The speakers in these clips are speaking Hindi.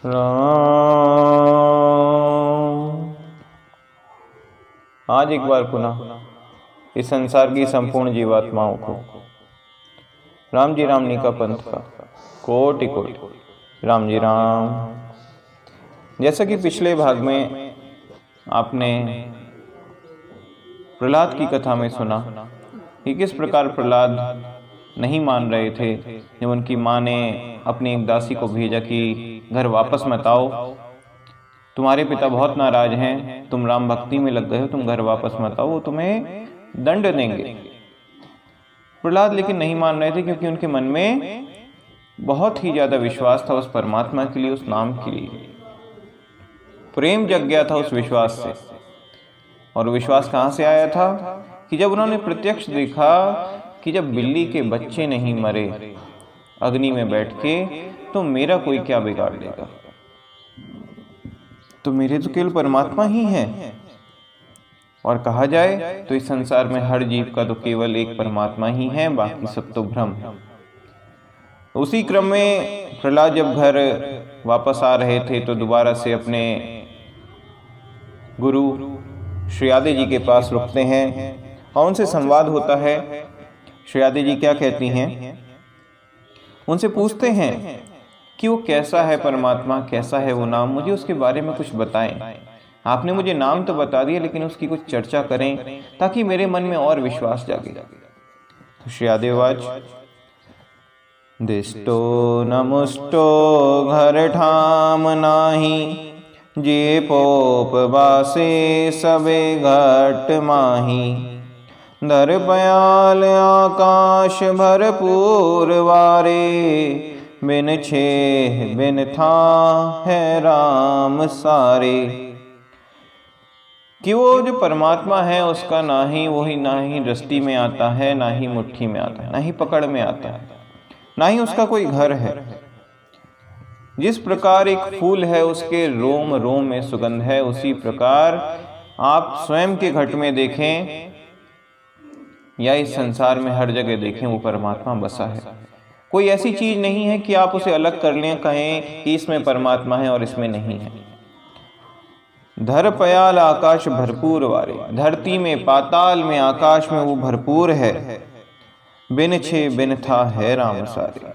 राम। आज एक बार पुनः इस संसार की संपूर्ण जीवात्माओं को राम जी राम निका पंथ का कोटि कोटि राम जी राम। जैसा कि पिछले भाग में आपने प्रहलाद की कथा में सुना कि किस प्रकार प्रहलाद नहीं मान रहे थे जब उनकी माँ ने अपनी एक दासी को भेजा कि घर वापस मत आओ, तुम्हारे पिता बहुत नाराज हैं, तुम राम भक्ति में लग गए हो, तुम घर वापस मत आओ, वो तुम्हें दंड देंगे। प्रहलाद लेकिन नहीं मान रहे थे क्योंकि उनके मन में बहुत ही ज्यादा विश्वास था उस परमात्मा के लिए, उस नाम के लिए। प्रेम जग गया था उस विश्वास से। और विश्वास कहां से आया था कि जब उन्होंने प्रत्यक्ष देखा कि जब बिल्ली के बच्चे नहीं मरे अग्नि में बैठ के, तो मेरा कोई क्या बिगाड़ देगा, तो मेरे तो केवल परमात्मा ही है। और कहा जाए तो इस संसार में हर जीव का तो केवल एक परमात्मा ही है, बाकी सब तो भ्रम है। उसी क्रम में प्रहलाद जब घर वापस आ रहे थे तो दोबारा से अपने गुरु श्रीयादे जी के पास रुकते हैं और उनसे संवाद होता है। श्रीयादे जी क्या कहती हैं, उनसे पूछते हैं कि वो कैसा है परमात्मा, कैसा है वो नाम, मुझे उसके बारे में कुछ बताएं। आपने मुझे नाम तो बता दिया लेकिन उसकी कुछ चर्चा करें ताकि मेरे मन में और विश्वास जागे। तो श्रीयादेवाच दिष्टो नमुष्टो घर ठाम नाही, जे पोप बासे सबे घट माही। धर पयाल आकाश भरपूर वारे, बिन छेह बिन था है राम सारे। कि वो जो परमात्मा है उसका ना ही दृष्टि में आता है, ना ही मुट्ठी में आता है, ना ही पकड़ में आता है, ना ही उसका कोई घर है। जिस प्रकार एक फूल है उसके रोम रोम में सुगंध है, उसी प्रकार आप स्वयं के घट में देखें या इस संसार में हर जगह देखें, वो परमात्मा बसा है। कोई ऐसी चीज नहीं है कि आप उसे अलग कर लें, कहें कि इसमें परमात्मा है और इसमें नहीं है। धर पयाल आकाश भरपूर वारे, धरती में, पाताल में, आकाश में वो भरपूर है। बिन छे बिन था है राम सारे,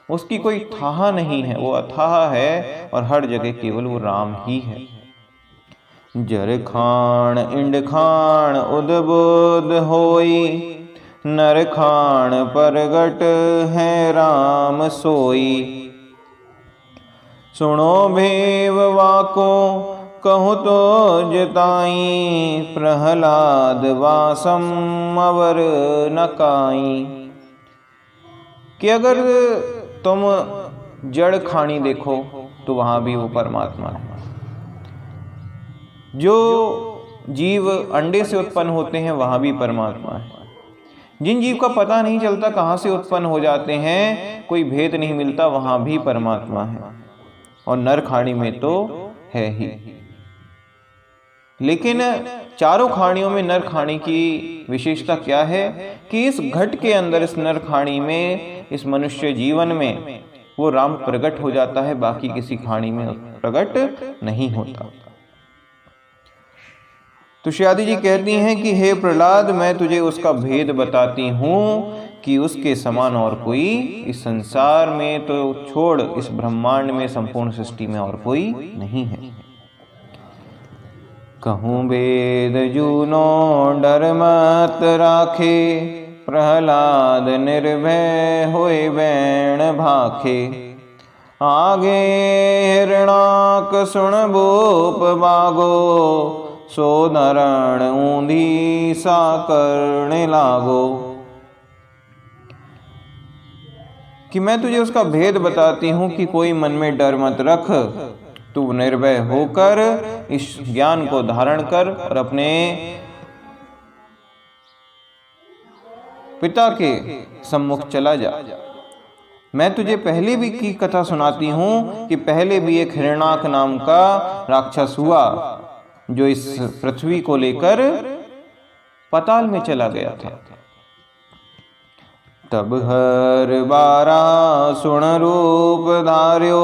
उसकी कोई थाह नहीं है, वो अथाह है और हर जगह केवल वो राम ही है। जर खान इंड खान उद्बुद्ध होई, नर खान परगट है राम सोई। सुनो भेव वाको कहूँ तो जताई, प्रहलाद वासम अवर नकाई। कि अगर तुम जड़ खानी देखो तो वहां भी वो परमात्मा है। जो जीव अंडे से उत्पन्न होते हैं वहां भी परमात्मा है। जिन जीव का पता नहीं चलता कहां से उत्पन्न हो जाते हैं, कोई भेद नहीं मिलता, वहां भी परमात्मा है। और नर खाणी में तो है ही। लेकिन चारों खाणियों में नर खाणी की विशेषता क्या है कि इस घट के अंदर, इस नर खाणी में, इस मनुष्य जीवन में वो राम प्रकट हो जाता है, बाकी किसी खाणी में प्रकट नहीं होता। तो श्रीयादी जी कहती हैं कि हे प्रहलाद, मैं तुझे उसका भेद बताती हूं कि उसके समान और कोई इस संसार में तो छोड़, इस ब्रह्मांड में, संपूर्ण सृष्टि में और कोई नहीं है। कहूँ वेद जूनो डर मत राखे, प्रहलाद निर्भय होए बैण भाखे। आगे हिरणाक सुन भूप बागो, सो नरण ऊंधी सा करने लागो। कि मैं तुझे उसका भेद बताती हूं कि कोई मन में डर मत रख, तू निर्भय होकर इस ज्ञान को धारण कर और अपने पिता के सम्मुख चला जा। मैं तुझे पहले भी की कथा सुनाती हूं कि पहले भी एक हिरणाक नाम का राक्षस हुआ जो इस पृथ्वी को लेकर पाताल में चला गया था। तब हर बारा सुन रूप धार्यो,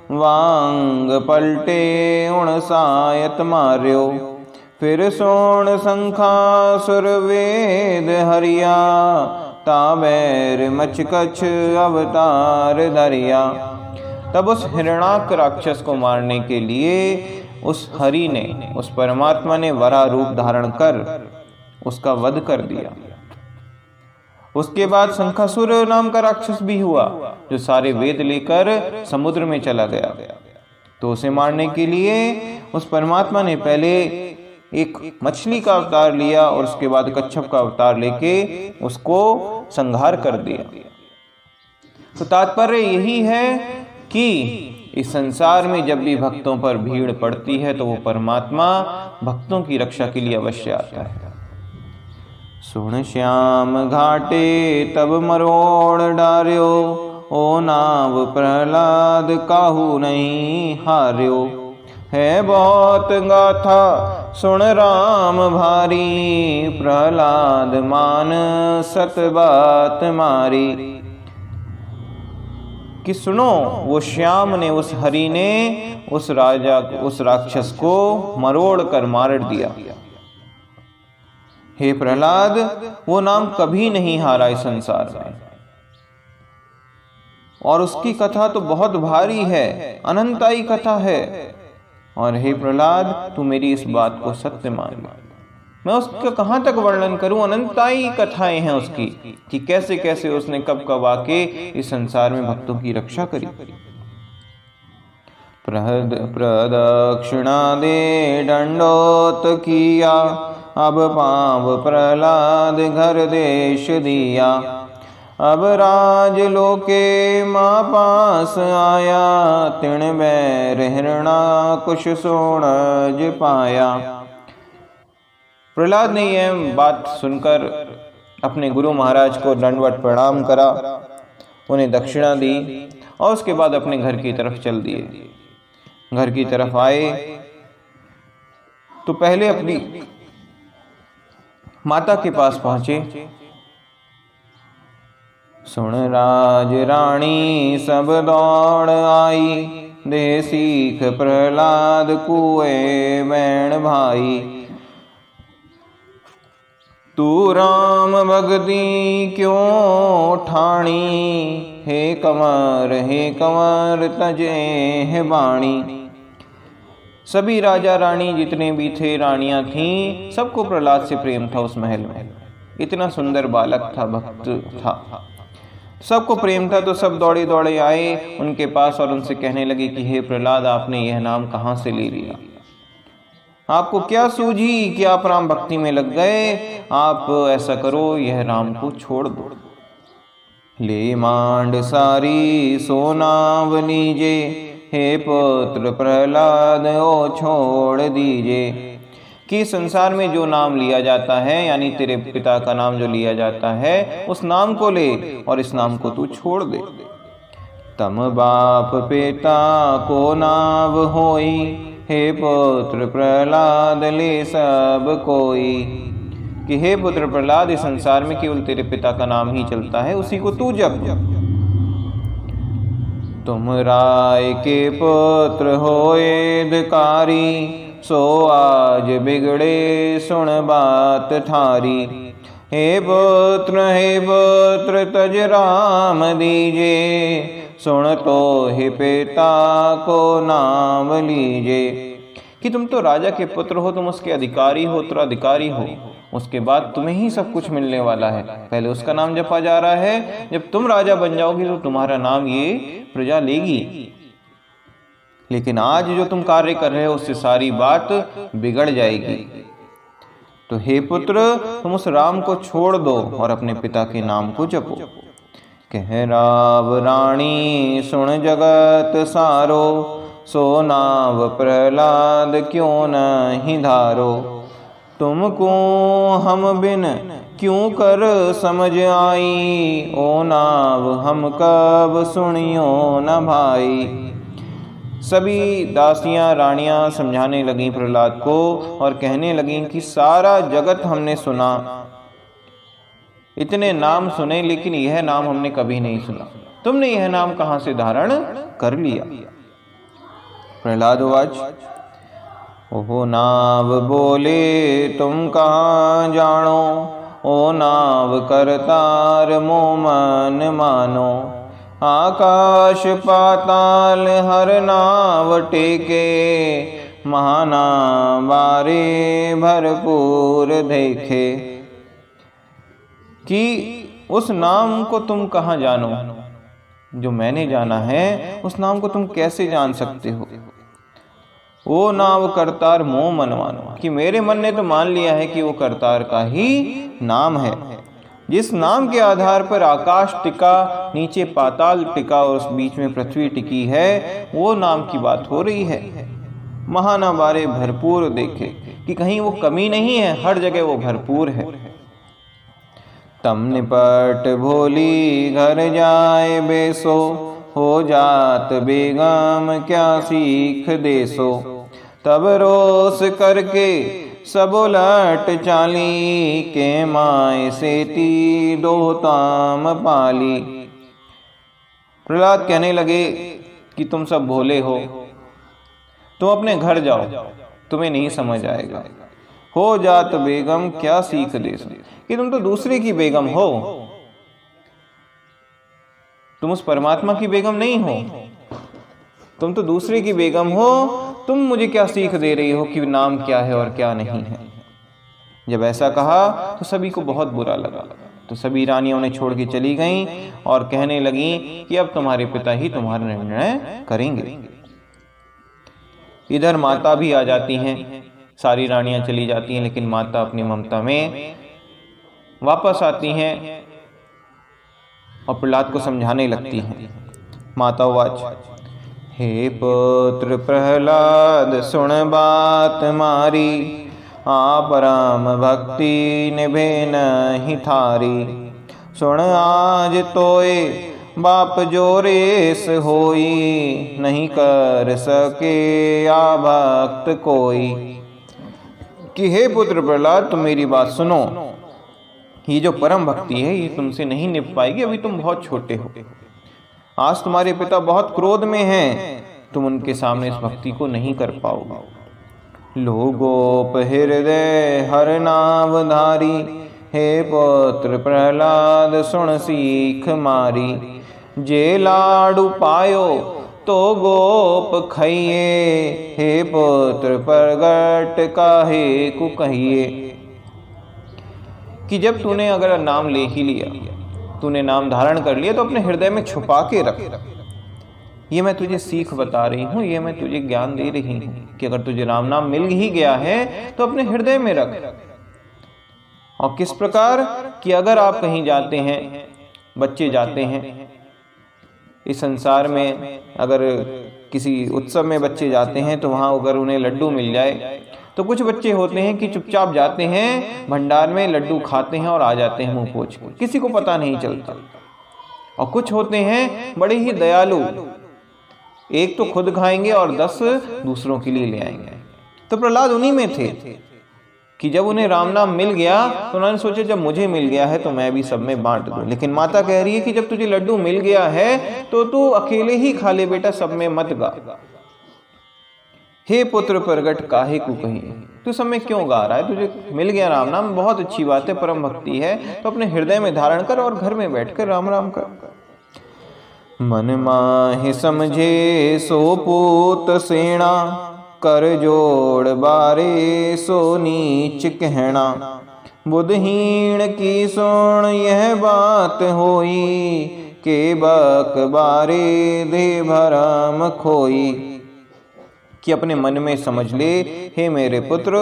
वांग पलटे उण सायत मार्यो। फिर सोण शंखासुर वेद हरिया, ताबैर मचकछ अवतार धरिया। तब उस हिरणाक राक्षस को मारने के लिए उस हरि ने, उस परमात्मा ने वराह रूप धारण कर उसका वध कर दिया। उसके बाद शंखासुर नाम का राक्षस भी हुआ, जो सारे वेद लेकर समुद्र में चला गया। तो उसे मारने के लिए उस परमात्मा ने पहले एक मछली का अवतार लिया और उसके बाद कच्छप का अवतार लेके उसको संहार कर दिया। तो तात्पर्य यही है कि इस संसार में जब भी भक्तों पर भीड़ पड़ती है तो वो परमात्मा भक्तों की रक्षा के लिए अवश्य आता है। सुन श्याम घाटे तब मरोड़ डार्यो, ओ नाव प्रहलाद काहू नहीं हार्यो। है बहुत गाथा सुन राम भारी, प्रहलाद मान सत बात मारी। कि सुनो, वो श्याम ने, उस हरि ने उस राजा, उस राक्षस को मरोड़ कर मार दिया। हे प्रहलाद, वो नाम कभी नहीं हारा इस संसार में, और उसकी कथा तो बहुत भारी है, अनंताई कथा है। और हे प्रहलाद, तू मेरी इस बात को सत्य मान। मैं उसका कहां तक वर्णन करूं, अनंताई कथाएं हैं उसकी, कि कैसे कैसे उसने कब कब आके इस संसार में भक्तों की रक्षा करी। प्रदक्षिणा दे दंडोत किया, अब पाव प्रहलाद घर देश दिया। अब राज लोके माँ पास आया, तिण बैर हिरणा कुश सोणज पाया। प्रहलाद ने यह बात सुनकर अपने गुरु महाराज को दंडवत प्रणाम करा, उन्हें दक्षिणा दी और उसके बाद अपने घर की तरफ चल दिए। घर की तरफ आए तो पहले अपनी माता के पास पहुंचे। सुन राज रानी सब दौड़ आई, दे सीख प्रहलाद कुए बैण भाई। तू राम भगति क्यों ठाणी, हे कंवर तजे है बाणी। सभी राजा रानी जितने भी थे, रानियां थीं, सबको प्रहलाद से प्रेम था। उस महल में इतना सुंदर बालक था, भक्त था, सबको प्रेम था। तो सब दौड़े दौड़े आए उनके पास और उनसे कहने लगे कि हे प्रहलाद, आपने यह नाम कहाँ से ले लिया? आपको क्या सूझी कि आप राम भक्ति में लग गए? आप ऐसा करो, यह राम को छोड़ दो। ले मांड सारी सोनाव लीजे, हे पुत्र प्रहलाद ओ छोड़ दीजे। कि संसार में जो नाम लिया जाता है, यानी तेरे पिता का नाम जो लिया जाता है, उस नाम को ले और इस नाम को तू छोड़ दे। तम बाप पिता को नाव होई, हे पुत्र प्रहलाद ले सब कोई। कि हे पुत्र प्रहलाद, इस संसार में केवल तेरे पिता का नाम ही चलता है, उसी को तू जप। तुम राय के पुत्र होए धिकारी, सो आज बिगड़े सुन बात थारी। हे पुत्र तज राम दीजे, सुन तो हे पिता को नाम लीजे। कि तुम तो राजा के पुत्र हो, तुम उसके अधिकारी हो, उत्तराधिकारी हो, उसके बाद तुम्हें ही सब कुछ मिलने वाला है। पहले उसका नाम जपा जा रहा है, जब तुम राजा बन जाओगे तो तुम्हारा नाम ये प्रजा लेगी। लेकिन आज जो तुम कार्य कर रहे हो उससे सारी बात बिगड़ जाएगी। तो हे पुत्र, तुम उस राम को छोड़ दो और अपने पिता के नाम को जपो। कह राव रानी सुन जगत सारो, सो नाव प्रहलाद क्यों नहीं धारो। तुमको हम बिन क्यों कर समझ आई, ओ नाव हम कब सुनियो न भाई। सभी दासियां रानियां समझाने लगीं प्रहलाद को और कहने लगीं कि सारा जगत हमने सुना, इतने नाम सुने, लेकिन यह नाम हमने कभी नहीं सुना। तुमने यह नाम कहां से धारण कर लिया? प्रहलाद उवाच ओ नाव बोले तुम कहाँ जानो, ओ नाव करतार मो मन मानो। आकाश पाताल हर नाव टेके, महानावारे भरपूर देखे। कि उस नाम को तुम कहाँ जानो, जो मैंने जाना है उस नाम को तुम कैसे जान सकते हो। वो नाव करतार मोह मनवानो, कि मेरे मन ने तो मान लिया है कि वो करतार का ही नाम है। जिस नाम के आधार पर आकाश टिका, नीचे पाताल टिका और उस बीच में पृथ्वी टिकी है, वो नाम की बात हो रही है। महानावारे भरपूर देखे, कि कहीं वो कमी नहीं है, हर जगह वो भरपूर है। तम निपट भोली घर जाए बेसो, हो जात बेगम क्या सीख देसो। तब रोस करके सब उलट चाली, के माए सेती दो ताम पाली। प्रहलाद कहने लगे कि तुम सब भोले हो, तुम अपने घर जाओ, तुम्हें नहीं समझ आएगा। हो जात बेगम क्या सीख देसो, कि तुम तो दूसरे की बेगम हो, तुम उस परमात्मा की बेगम नहीं हो, तुम तो दूसरे की बेगम हो। तुम मुझे क्या सीख दे रही हो कि नाम क्या है और क्या नहीं है। जब ऐसा कहा तो सभी को बहुत बुरा लगा, तो सभी रानियों ने छोड़ के चली गईं और कहने लगी कि अब तुम्हारे पिता ही तुम्हारा निर्णय करेंगे। इधर माता भी आ जाती हैं, सारी रानियां चली जाती हैं, लेकिन माता अपनी ममता में वापस आती हैं और प्रहलाद को समझाने लगती हैं। माता वाच हे पुत्र प्रहलाद सुन बात मारी, आप राम भक्ति निभे नहीं थारी। सुन आज तोए बाप जो रेस होई, नहीं कर सके आ भक्त कोई। कि हे पुत्र प्रहलाद तुम मेरी बात सुनो, ये जो परम भक्ति है ये तुमसे नहीं निभ पाएगी, अभी तुम बहुत छोटे हो। आज तुम्हारे पिता बहुत क्रोध में हैं, तुम उनके सामने इस भक्ति को नहीं कर पाओगे। लो गोप हृदय हर नाव धारी, हे पुत्र प्रहलाद सुन सीख मारी। जे लाडू पायो तो गोप खइए, हे पुत्र प्रगट काहे को कहिए। कि जब तूने अगर नाम ले ही लिया, तूने नाम धारण कर लिया, तो अपने हृदय में छुपा के रख। ये मैं तुझे सीख बता रही हूँ, ये मैं तुझे ज्ञान दे रही हूँ कि अगर तुझे राम नाम मिल ही गया है तो अपने हृदय में रख। और किस प्रकार कि अगर आप कहीं जाते हैं, बच्चे जाते हैं इस संसार में, अगर किसी उत्सव में बच्चे जाते हैं तो वहाँ अगर उन्हें लड्डू मिल जाए, तो कुछ बच्चे होते हैं कि चुपचाप जाते हैं भंडार में, लड्डू खाते हैं और आ जाते हैं मुंह पोंछ के, किसी को पता नहीं चलता। और कुछ होते हैं बड़े ही दयालु, एक तो खुद खाएंगे और 10 दूसरों के लिए ले आएंगे। तो प्रहलाद उन्हीं में थे कि जब उन्हें राम नाम मिल गया तो उन्होंने सोचा जब मुझे मिल गया है तो मैं भी सब में बांट दूं। लेकिन माता कह रही है कि जब तुझे लड्डू मिल गया है तो तू अकेले ही खा ले बेटा, सब में मत गा। हे पुत्र प्रगट काहे को कहिए, तू सब में क्यों गा रहा है, तुझे मिल गया राम नाम, बहुत अच्छी बात है, परम भक्ति है, तो अपने हृदय में धारण कर और घर में बैठकर राम राम कर। मन माहि समझे सो पूत सेना, कर जोड़ बारे सो नीच कहना। बुद्धहीन की सुन यह बात होई, के बक बारे दे भरम खोई। कि अपने मन में समझ ले, हे मेरे पुत्र,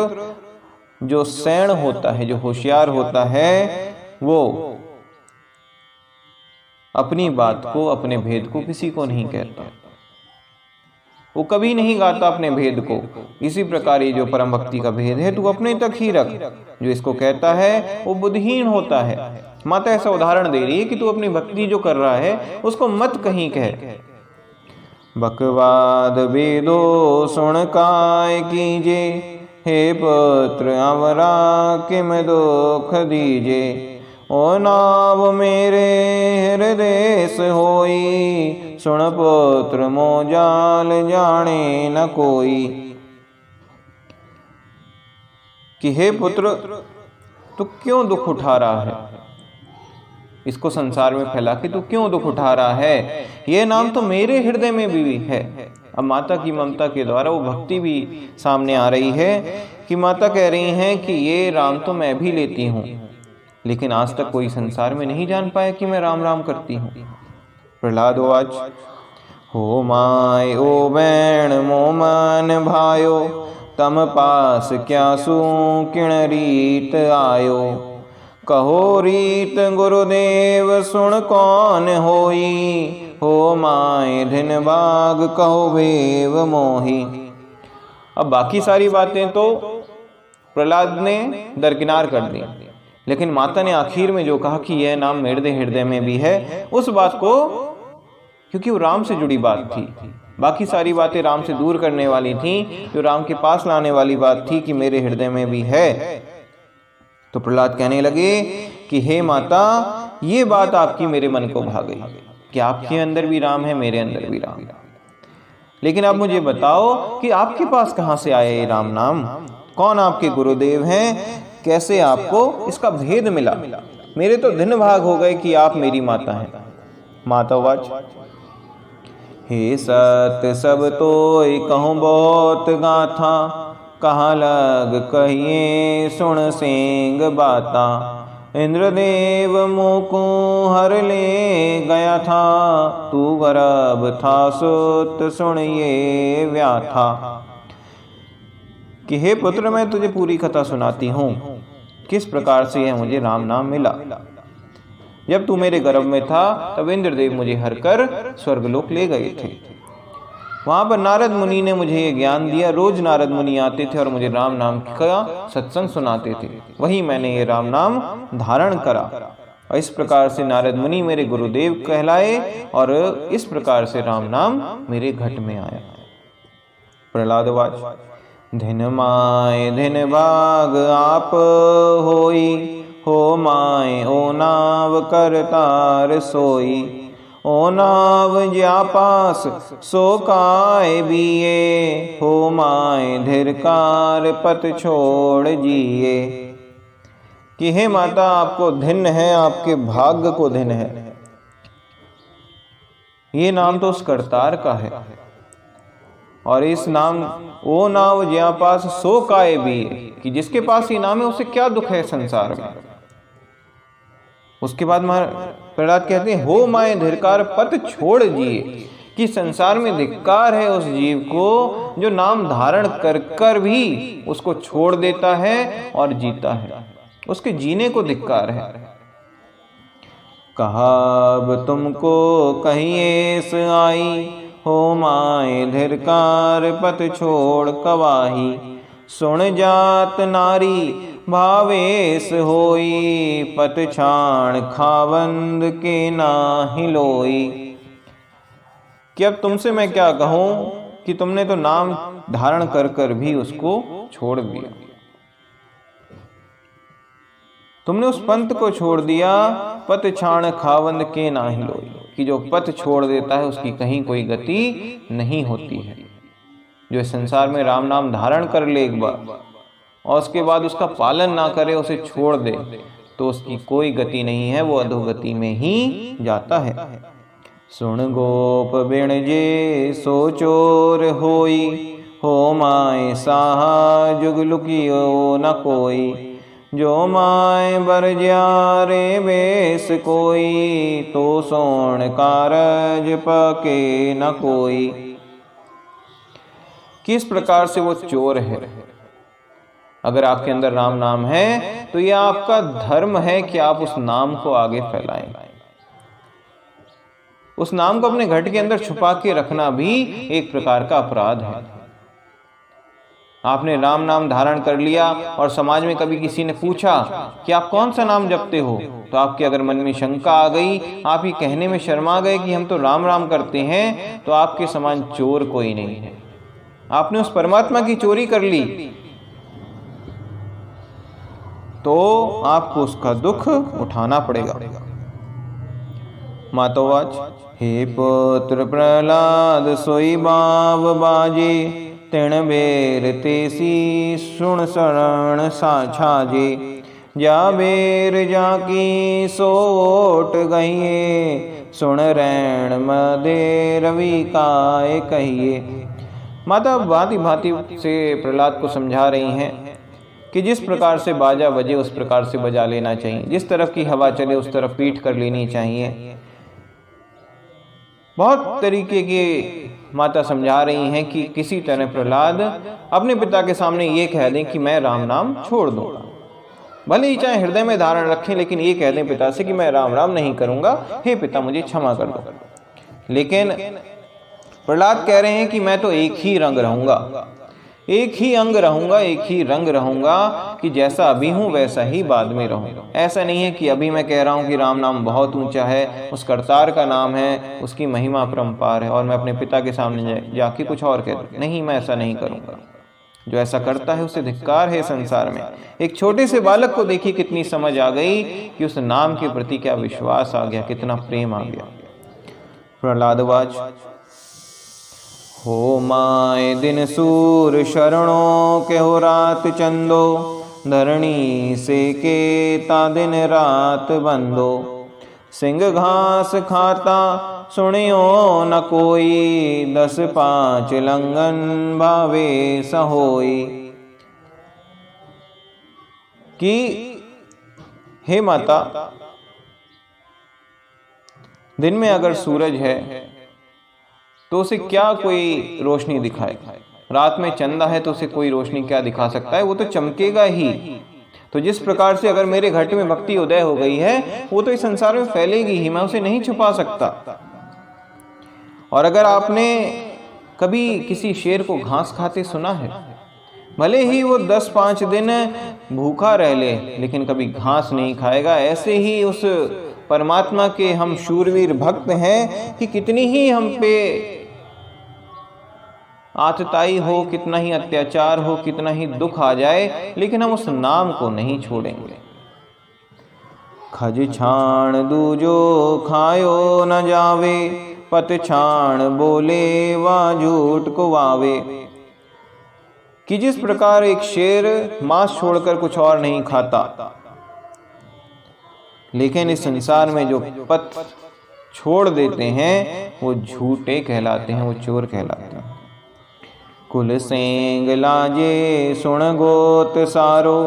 जो सैण होता है, जो होशियार होता है, वो अपनी बात को, अपने भेद को किसी को नहीं कहता, वो कभी नहीं गाता अपने भेद को। इसी प्रकार ये जो परम भक्ति का भेद है तू अपने तक ही रख। जो इसको कहता है वो बुद्धिहीन होता है। माता ऐसा उदाहरण दे रही है कि तू अपनी भक्ति जो कर रहा है उसको मत कहीं कह। बकवाद वेदो सुन काय कीजे, हे पुत्र अमरा किम दुख दीजे। ओ नाव मेरे हृदय होई, सुन पुत्र मो जाल जाने न कोई। कि हे पुत्र, तू क्यों दुख उठा रहा है, इसको संसार में फैला के तू क्यों दुख उठा रहा है, ये नाम तो मेरे हृदय में भी है। अब माता की ममता के द्वारा वो भक्ति भी सामने आ रही है कि माता कह रही हैं कि ये राम तो मैं भी लेती हूँ, लेकिन आज तक कोई संसार में नहीं जान पाया कि मैं राम राम करती हूँ। प्रहलाद वाच, हो माय ओ बैण मो मन भायो, तम पास क्या सू किण रीत आयो, कहो रीत गुरुदेव सुन कौन होई, हो माय धिन बाग कहो वेव मोही। अब बाकी सारी बातें तो प्रहलाद ने दरकिनार कर दी, लेकिन माता ने आखिर में जो कहा कि यह नाम मेरे हृदय में भी है, उस बात को, क्योंकि वो राम से जुड़ी बात थी, बाकी सारी बातें राम से दूर करने वाली थी, जो राम के पास लाने वाली बात थी कि मेरे हृदय में भी है। तो प्रहलाद कहने लगे कि हे माता, ये बात आपकी मेरे मन को भा गई कि आपके अंदर भी राम है, मेरे अंदर भी राम, लेकिन आप मुझे बताओ कि आपके पास कहाँ से आया ये राम नाम, कौन आपके गुरुदेव हैं, कैसे आपको इसका भेद मिला। मेरे तो दिन भाग हो गए कि आप मेरी माता हैं। माता वाच, हे सत सब तोय कहूँ बहुत गाथा, कहाँ लग कहिए सुन सेंग बाता, इंद्रदेव मुकु हर ले गया था, तू गर्भ था सुत सुन ये व्याथा। कि हे पुत्र, मैं तुझे पूरी कथा सुनाती हूँ, किस प्रकार से यह मुझे राम नाम मिला। जब तू मेरे गर्भ में था तब इंद्रदेव मुझे हर कर स्वर्गलोक ले गए थे। वहां पर नारद मुनि ने मुझे ये ज्ञान दिया। रोज नारद मुनि आते थे और मुझे राम नाम का सत्संग सुनाते थे, वही मैंने ये राम नाम धारण करा। और इस प्रकार से नारद मुनि मेरे गुरुदेव कहलाए और इस प्रकार से राम नाम मेरे घट में आया। प्रहलाद वाच, धिन माय धिन भाग आप होई, हो माय ओ नाव करतार सोई, ओ नाव ज्या पास सो काय बिये, हो माय धिरकार पत छोड़ जिए। कि हे माता, आपको धिन है, आपके भाग्य को धिन है। ये नाम तो उस करतार का है, और इस नाम ओ नाव ज्या पास सो काय बिये, कि जिसके पास ये नाम है उसे क्या दुख है संसार में। उसके बाद प्रहलाद कहते हैं, हो माय धिरकार पत छोड़ जिए, कि संसार में धिक्कार है उस जीव को जो नाम धारण कर कर भी उसको छोड़ देता है और जीता है, उसके जीने को धिक्कार है। कहा अब तुमको कहिए से आई, हो माय धिरकार पत छोड़ कवाही, सुन जात नारी भावेश होई, पत छाण खावंद के नाहि लोई। कि अब तुमसे मैं क्या कहूं कि तुमने तो नाम धारण कर कर भी उसको छोड़ दिया, तुमने उस पंथ को छोड़ दिया। पत छाण खावंद के नाहि लोई, कि जो पथ छोड़ देता है उसकी कहीं कोई गति नहीं होती है। जो संसार में राम नाम धारण कर ले एक बार और उसके बाद उसका पालन ना करे, उसे छोड़ दे, तो उसकी कोई गति नहीं है, वो अधोगति में ही जाता है। सुन गोप बिण जे सो चोर होई, हो माय साहा जुग लुकियो न कोई, जो माय बरज्या रे बेस कोई, तो सोण कारज पके न कोई। किस प्रकार से वो चोर है। अगर आपके अंदर राम नाम है तो यह आपका धर्म है कि आप उस नाम को आगे फैलाएं। उस नाम को अपने घट के अंदर छुपा के रखना भी एक प्रकार का अपराध है। आपने राम नाम धारण कर लिया और समाज में कभी किसी ने पूछा कि आप कौन सा नाम जपते हो, तो आपके अगर मन में शंका आ गई, आप ये कहने में शर्मा गए कि हम तो राम राम करते हैं, तो आपके समान चोर कोई नहीं है। आपने उस परमात्मा की चोरी कर ली, तो आपको उसका दुख उठाना पड़ेगा। मातोवाच, हे पुत्र प्रहलाद सोई बाव बाजे, तिण बेर तेसी सुण शरण छाजे। जा बेर जाकी सोट गहिए, सुण रैण मदे रवि काय कहिए। माता भांति भांति से प्रहलाद को समझा रही हैं कि जिस प्रकार से बाजा बजे उस प्रकार से बजा लेना चाहिए, जिस तरफ की हवा चले उस तरफ पीठ कर लेनी चाहिए। बहुत तरीके की माता समझा रही हैं कि किसी तरह प्रहलाद अपने पिता के सामने ये कह दें कि मैं राम नाम छोड़ दूंगा, भले ही चाहे हृदय में धारण रखें, लेकिन ये कह दें पिता से कि मैं राम राम नहीं करूंगा, हे पिता मुझे क्षमा कर दो। लेकिन प्रहलाद कह रहे हैं कि मैं तो एक ही रंग रहूंगा, एक ही अंग रहूंगा, एक ही रंग रहूंगा, कि जैसा अभी हूं वैसा ही बाद में रहूंगा। ऐसा नहीं है कि अभी मैं कह रहा हूं कि राम नाम बहुत ऊंचा है, उस करतार का नाम है, उसकी महिमा परंपार है, और मैं अपने पिता के सामने जाके कुछ और कह दूं। नहीं, मैं ऐसा नहीं करूंगा। जो ऐसा करता है उसे धिक्कार है संसार में। एक छोटे से बालक को देखिए कितनी समझ आ गई कि उस नाम के प्रति क्या विश्वास आ गया, कितना प्रेम आ गया। प्रहलादवाच हो माए दिन सूर शरणों के हो रात चंदो, धरणी से के ता दिन रात बंदो। सिंह घास खाता सुनियो न कोई, 10-5 लंगन भावे सहोई। कि हे माता, दिन में अगर सूरज है तो उसे क्या कोई रोशनी दिखाए, रात में चंदा है तो उसे कोई रोशनी क्या दिखा सकता है, वो तो चमकेगा ही। तो जिस प्रकार से अगर मेरे घट में भक्ति उदय हो गई है वो तो इस संसार में फैलेगी ही, मैं उसे नहीं छुपा सकता। और अगर आपने कभी किसी शेर को घास खाते सुना है, भले ही वो 10-5 दिन भूखा रह ले लेकिन कभी घास नहीं खाएगा। ऐसे ही उस परमात्मा के हम शूरवीर भक्त हैं कि कितनी ही हम पे आतताई हो, कितना ही अत्याचार हो, कितना ही दुख आ जाए, लेकिन हम उस नाम को नहीं छोड़ेंगे। खज छाण दूजो खायो न जावे, पत छाण बोले वा झूठ को वावे। कि जिस प्रकार एक शेर मांस छोड़कर कुछ और नहीं खाता, लेकिन इस संसार में जो पत छोड़ देते हैं वो झूठे कहलाते हैं, वो चोर कहलाते हैं। कुल सेंग लाजे सुण गोत सारो,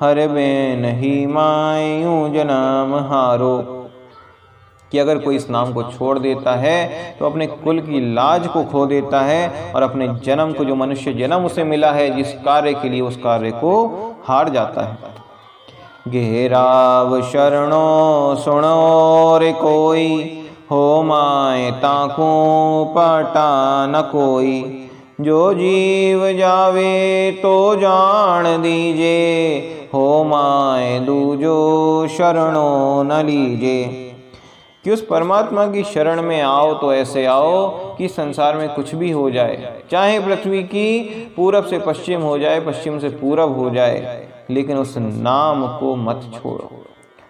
हर बेन ही मायूं जनाम हारो। कि अगर कोई इस नाम को छोड़ देता है तो अपने कुल की लाज को खो देता है, और अपने जन्म को, जो मनुष्य जन्म उसे मिला है जिस कार्य के लिए, उस कार्य को हार जाता है। घेराव शरणों सुनो रे कोई, हो माए ताकू पटा न कोई। जो जीव जावे तो जान दीजे, हो माए दूजो शरणों न लीजे। कि उस परमात्मा की शरण में आओ तो ऐसे आओ कि संसार में कुछ भी हो जाए, चाहे पृथ्वी की पूरब से पश्चिम हो जाए, पश्चिम से पूरब हो जाए, लेकिन उस नाम को मत छोड़ो।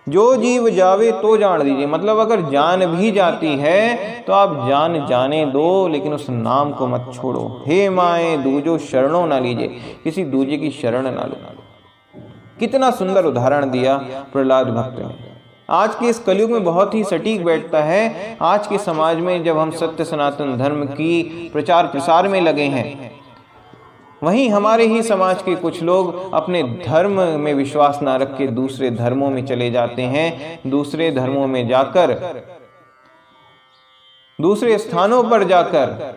जो जीव जावे तो जान दीजिए, मतलब अगर जान भी जाती है तो आप जान जाने दो, लेकिन उस नाम को मत छोड़ो। हे माए दूजो शरणों ना लीजिए, किसी दूजे की शरण ना लो। कितना सुंदर उदाहरण दिया प्रहलाद भक्त ने। आज के इस कलयुग में बहुत ही सटीक बैठता है। आज के समाज में जब हम सत्य सनातन धर्म की प्रचार प्रसार में लगे हैं, वहीं हमारे ही समाज के कुछ लोग अपने धर्म में विश्वास ना रख के दूसरे धर्मों में चले जाते हैं। दूसरे धर्मों में जाकर, दूसरे स्थानों पर जाकर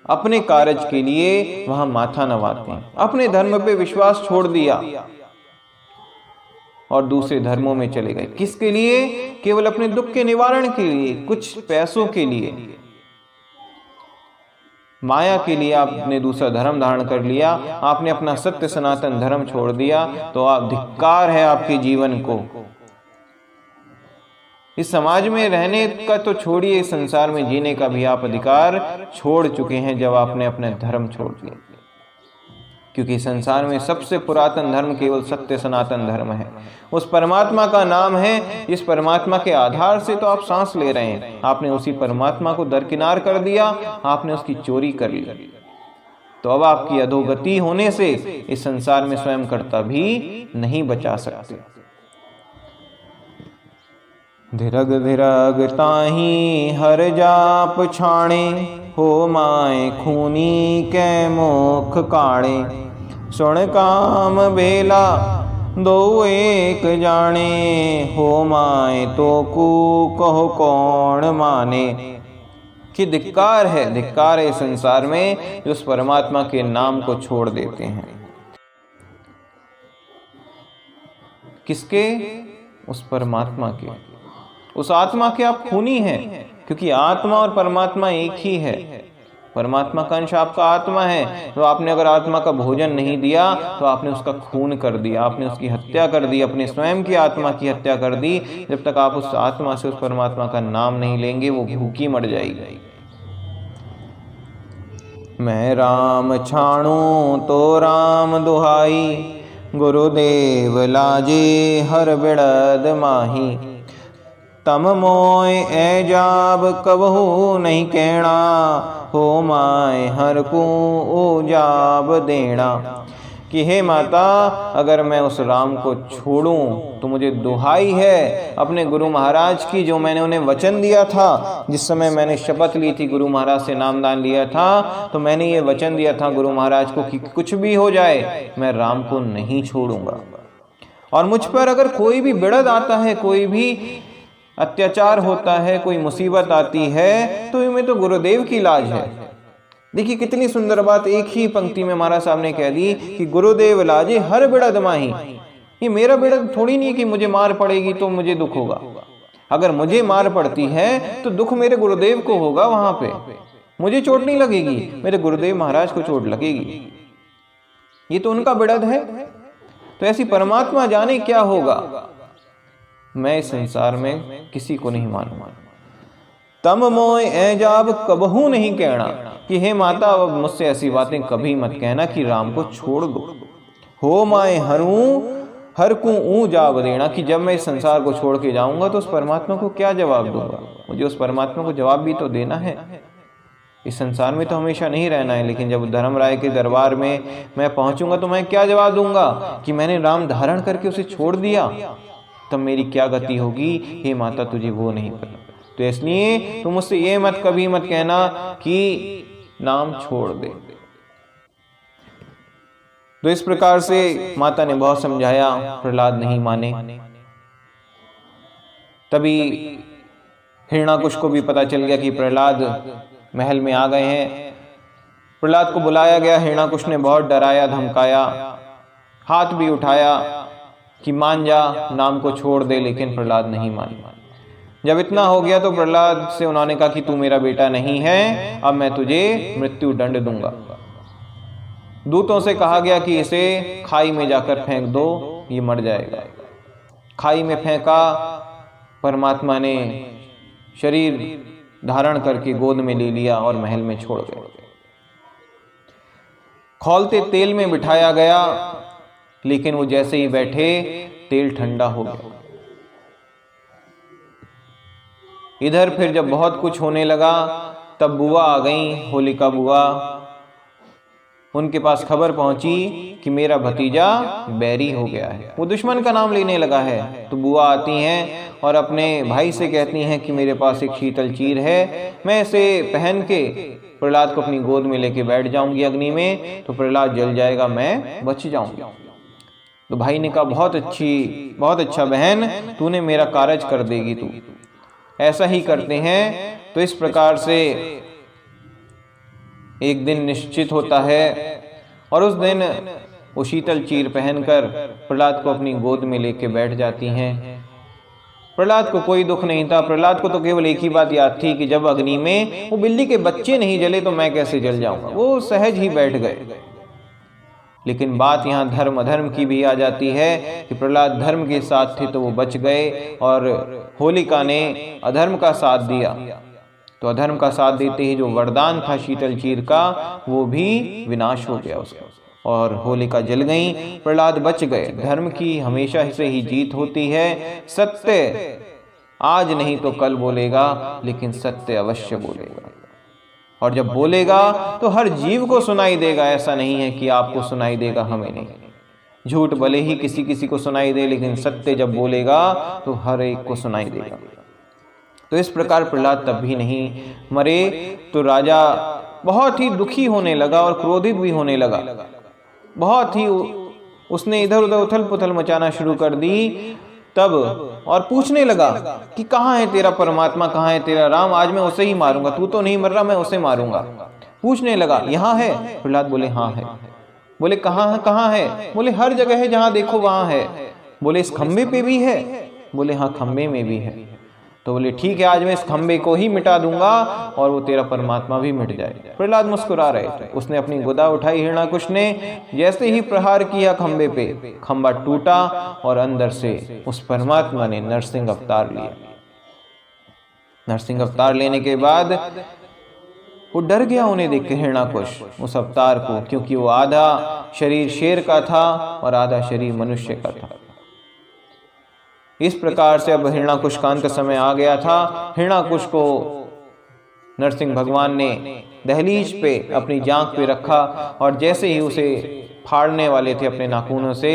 अपने कार्य के लिए वहां माथा नवाते हैं। अपने धर्म पे विश्वास छोड़ दिया और दूसरे धर्मों में चले गए। किसके लिए? केवल अपने दुख के निवारण के लिए, कुछ पैसों के लिए, माया के लिए आपने दूसरा धर्म धारण कर लिया, आपने अपना सत्य सनातन धर्म छोड़ दिया, तो आप धिक्कार है आपके जीवन को। इस समाज में रहने का तो छोड़िए, इस संसार में जीने का भी आप अधिकार छोड़ चुके हैं जब आपने अपने धर्म छोड़ दिया। क्योंकि संसार में सबसे पुरातन धर्म केवल सत्य सनातन धर्म है। उस परमात्मा का नाम है, इस परमात्मा के आधार से तो आप सांस ले रहे हैं। आपने उसी परमात्मा को दरकिनार कर दिया, आपने उसकी चोरी कर ली, तो अब आपकी अधोगति होने से इस संसार में स्वयं कर्ता भी नहीं बचा सकते। धिरग धिरग ताही हर जाप छाणे, हो माए खूनी कै मुख काणे। सुन काम बेला दो एक जाने, हो माए तो को कहो कौन माने। कि धिक्कार है इस संसार में जो उस परमात्मा के नाम को छोड़ देते हैं। किसके? उस परमात्मा के, उस आत्मा के आप खूनी हैं, क्योंकि आत्मा और परमात्मा एक ही है। परमात्मा का अंश आपका आत्मा है, तो आपने अगर आत्मा का भोजन नहीं दिया तो आपने उसका खून कर दिया, आपने उसकी हत्या कर दी, अपने स्वयं की आत्मा की हत्या कर दी। जब तक आप उस आत्मा से, उस परमात्मा का नाम नहीं लेंगे, वो भूखी मर जाएगी। मैं राम छाणू तो राम दुहाई, गुरुदेव लाजे हर बिड़द माही। तम मोय एजाब कबहू नहीं कहना, हो माए हर को ओजाब देना। कि हे माता, अगर मैं उस राम को छोड़ूं तो मुझे दुहाई है अपने गुरु महाराज की, जो मैंने उन्हें वचन दिया था। जिस समय मैंने शपथ ली थी, गुरु महाराज से नामदान लिया था, तो मैंने ये वचन दिया था गुरु महाराज को कि कुछ भी हो जाए मैं राम को नहीं छोड़ूंगा। और मुझ पर अगर कोई भी बिड़द आता है, कोई भी अत्याचार होता है, कोई मुसीबत आती है, तो इनमें तो गुरुदेव की लाज है। देखिए कितनी सुंदर बात एक ही पंक्ति में महाराज साहब ने कह दी कि गुरुदेव लाजे हर बिड़द माही। ये मेरा बिड़द थोड़ी नहीं कि मुझे मार पड़ेगी तो मुझे दुख होगा। अगर मुझे मार पड़ती है तो दुख मेरे गुरुदेव को होगा, वहां पे मुझे चोट नहीं लगेगी, मेरे गुरुदेव महाराज को चोट लगेगी। ये तो उनका बिड़द है। तो ऐसी परमात्मा जाने क्या होगा। मैं इस संसार में किसी को नहीं मानूंगा। तम मोय एजाब कबहू नहीं कहना, कि हे माता, अब मुझसे ऐसी बातें कभी मत कहना कि राम को छोड़ दो। हो माए हर को ऊ जाब देना, कि जब मैं इस संसार को छोड़ के जाऊंगा तो उस परमात्मा को क्या जवाब दूंगा। मुझे उस परमात्मा को जवाब भी तो देना है। इस संसार में तो हमेशा नहीं रहना है, लेकिन जब धर्मराय के दरबार में मैं पहुंचूंगा तो मैं क्या जवाब दूंगा कि मैंने राम धारण करके उसे छोड़ दिया, तब मेरी क्या गति होगी। हे माता, तुझे वो नहीं पता। तो इसलिए तुम मुझसे ये मत कभी मत कहना कि नाम छोड़ दे। तो इस प्रकार से माता ने बहुत समझाया, प्रहलाद नहीं माने। तभी हिरण्याकुश को भी पता चल गया कि प्रहलाद महल में आ गए हैं। प्रहलाद को बुलाया गया। हिरण्याकुश ने बहुत डराया, धमकाया, हाथ भी उठाया कि मान जा, नाम को छोड़ दे, लेकिन प्रहलाद नहीं माना। जब इतना हो गया तो प्रहलाद से उन्होंने कहा कि तू मेरा बेटा नहीं है, अब मैं तुझे मृत्यु दंड दूंगा। दूतों से कहा गया कि इसे खाई में जाकर फेंक दो, ये मर जाएगा। खाई में फेंका। परमात्मा ने शरीर धारण करके गोद में ले लिया और महल में छोड़ गए। खौलते तेल में बिठाया गया, लेकिन वो जैसे ही बैठे तेल ठंडा हो गया। इधर फिर जब बहुत कुछ होने लगा, तब बुआ आ गई, होलिका बुआ। उनके पास खबर पहुंची कि मेरा भतीजा बैरी हो गया है, वो दुश्मन का नाम लेने लगा है। तो बुआ आती हैं और अपने भाई से कहती हैं कि मेरे पास एक शीतल चीर है, मैं इसे पहन के प्रहलाद को अपनी गोद में लेके बैठ जाऊंगी अग्नि में, तो प्रहलाद जल जाएगा, मैं बच जाऊंगी। तो भाई ने कहा बहुत अच्छा बहन, तूने मेरा कारज कर देगी, तू ऐसा ही करते हैं। तो इस प्रकार से एक दिन निश्चित होता है और उस दिन वो शीतल चीर पहनकर प्रहलाद को अपनी गोद में लेके बैठ जाती हैं। प्रहलाद को कोई दुख नहीं था। प्रहलाद को तो केवल एक ही बात याद थी कि जब अग्नि में वो बिल्ली के बच्चे नहीं जले तो मैं कैसे जल जाऊंगा। वो सहज ही बैठ गए। लेकिन बात यहाँ धर्म अधर्म की भी आ जाती है कि प्रहलाद धर्म के साथ थे तो वो बच गए और होलिका ने अधर्म का साथ दिया। तो अधर्म का साथ देते ही जो वरदान था शीतल चीर का, वो भी विनाश हो गया उसका। और होलिका जल गई, प्रहलाद बच गए। धर्म की हमेशा से ही जीत होती है। सत्य आज नहीं तो कल बोलेगा, लेकिन सत्य अवश्य बोलेगा। और जब बोलेगा तो हर जीव को सुनाई देगा। ऐसा नहीं है कि आपको सुनाई देगा, हमें नहीं। झूठ भले ही किसी किसी को सुनाई दे, लेकिन सत्य जब बोलेगा तो हर एक को सुनाई देगा। तो इस प्रकार प्रहलाद तब भी नहीं मरे। तो राजा बहुत ही दुखी होने लगा और क्रोधित भी होने लगा। बहुत ही उसने इधर उधर उथल पुथल मचाना शुरू कर दी तब, और पूछने लगा कि कहाँ है तेरा परमात्मा, कहाँ है तेरा राम, आज मैं उसे ही मारूंगा। तू तो नहीं मर रहा, मैं उसे मारूंगा। पूछने लगा यहाँ है? प्रहलाद बोले हाँ है। बोले कहाँ है? कहाँ है? बोले हर जगह है, जहाँ देखो वहां है। बोले इस खंबे पे भी है? बोले हाँ खंबे में भी है। तो बोले ठीक है, आज मैं इस खंबे को ही मिटा दूंगा और वो तेरा परमात्मा भी मिट जाए। प्रहलाद मुस्कुरा रहे थे। उसने अपनी गुदा उठाई, हिरणाकुश ने जैसे ही प्रहार किया खंबे पे, खंबा टूटा और अंदर से उस परमात्मा ने नरसिंह अवतार लिया। नरसिंह अवतार लेने के बाद वो डर गया उन्हें देख के, हिरणाकुश, उस अवतार को, क्योंकि वो आधा शरीर शेर का था और आधा शरीर मनुष्य का था। इस प्रकार से अब हिरणाकुश का अंत समय आ गया था। हिरणाकुश को नरसिंह भगवान ने दहलीज पे अपनी जांघ पे रखा और जैसे ही उसे फाड़ने वाले थे अपने नाखूनों से,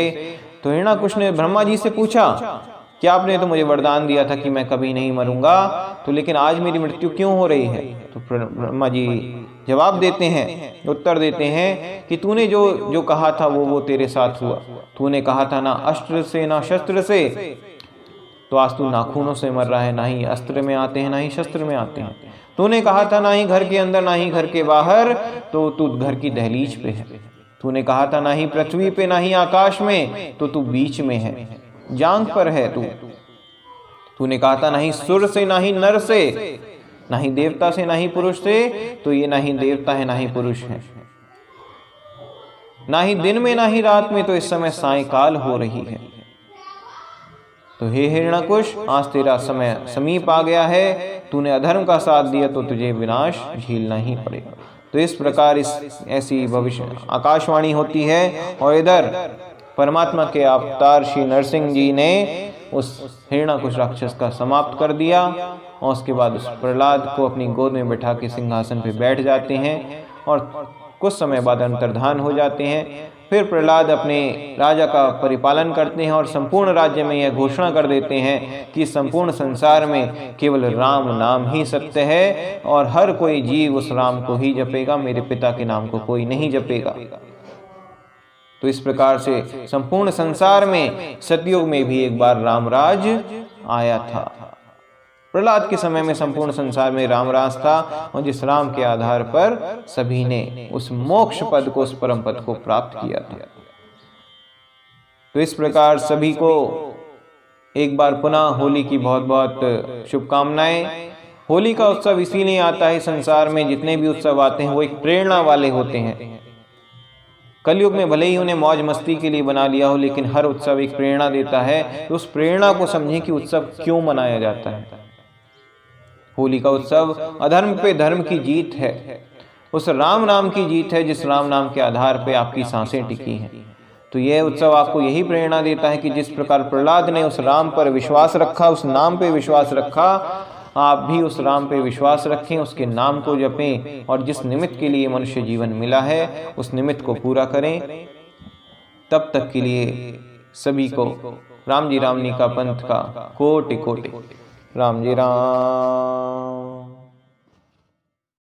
तो हिरणाकुश ने ब्रह्मा जी से पूछा कि आपने तो मुझे वरदान दिया था कि मैं कभी नहीं मरूंगा, तो लेकिन आज मेरी मृत्यु क्यों हो रही है? तो ब्रह्मा जी जवाब देते हैं, उत्तर देते हैं कि तूने जो कहा था वो तेरे साथ हुआ। तूने कहा था ना अस्त्र से ना शस्त्र से, तो आज तू नाखूनों से मर रहा है। ना ही अस्त्र में आते हैं, ना ही शस्त्र में आते हैं। तूने कहा था ना ही घर के अंदर ना ही घर के बाहर, तो तू घर की दहलीज पे है। तूने कहा था ना ही पृथ्वी पे ना ही आकाश में, तो तू बीच में है, जांघ पर है तू। तूने कहा था ना ही सुर से ना ही नर से, ना ही देवता से ना ही पुरुष से, तो ये ना ही देवता है ना ही पुरुष है। ना ही दिन में ना ही रात में, तो इस समय सायंकाल हो रही है। तो हे हिरणाकुश, आज तेरा समय समीप आ गया है। तूने अधर्म का साथ दिया तो तुझे विनाश झेलना ही पड़ेगा। तो इस प्रकार ऐसी भविष्य आकाशवाणी होती है। और इधर परमात्मा के अवतार श्री नरसिंह जी ने उस हिरणाकुश राक्षस का समाप्त कर दिया और उसके बाद उस प्रहलाद को अपनी गोद में बैठा के सिंहासन पे बैठ जाते हैं और कुछ समय बाद अंतर्धान हो जाते हैं। फिर प्रहलाद अपने राजा का परिपालन करते हैं और संपूर्ण राज्य में यह घोषणा कर देते हैं कि संपूर्ण संसार में केवल राम नाम ही सत्य है और हर कोई जीव उस राम को ही जपेगा, मेरे पिता के नाम को कोई नहीं जपेगा। तो इस प्रकार से संपूर्ण संसार में सतयुग में भी एक बार रामराज आया था। प्रहलाद के समय में संपूर्ण संसार में रामराज था और जिस राम के आधार पर सभी ने उस मोक्ष पद को, उस परम पद को प्राप्त किया था। तो इस प्रकार सभी को एक बार पुनः होली की बहुत बहुत शुभकामनाएं। होली का उत्सव इसीलिए आता है, संसार में जितने भी उत्सव आते हैं वो एक प्रेरणा वाले होते हैं। कलयुग में भले ही उन्हें मौज मस्ती के लिए बना लिया हो, लेकिन हर उत्सव एक प्रेरणा देता है। तो उस प्रेरणा को समझें कि उत्सव क्यों मनाया जाता है। होली का उत्सव अधर्म पे धर्म की जीत है, उस राम नाम की जीत है जिस राम नाम के आधार पे आपकी सांसें टिकी हैं। तो यह उत्सव आपको यही प्रेरणा देता है कि जिस प्रकार प्रहलाद ने उस राम पर विश्वास रखा, उस नाम पे विश्वास रखा, आप भी उस राम पे विश्वास रखें, उसके नाम को जपें और जिस निमित्त के लिए मनुष्य जीवन मिला है उस निमित्त को पूरा करें। तब तक के लिए सभी को राम जी रामनी का पंथ का कोटि कोटि राम जी राम।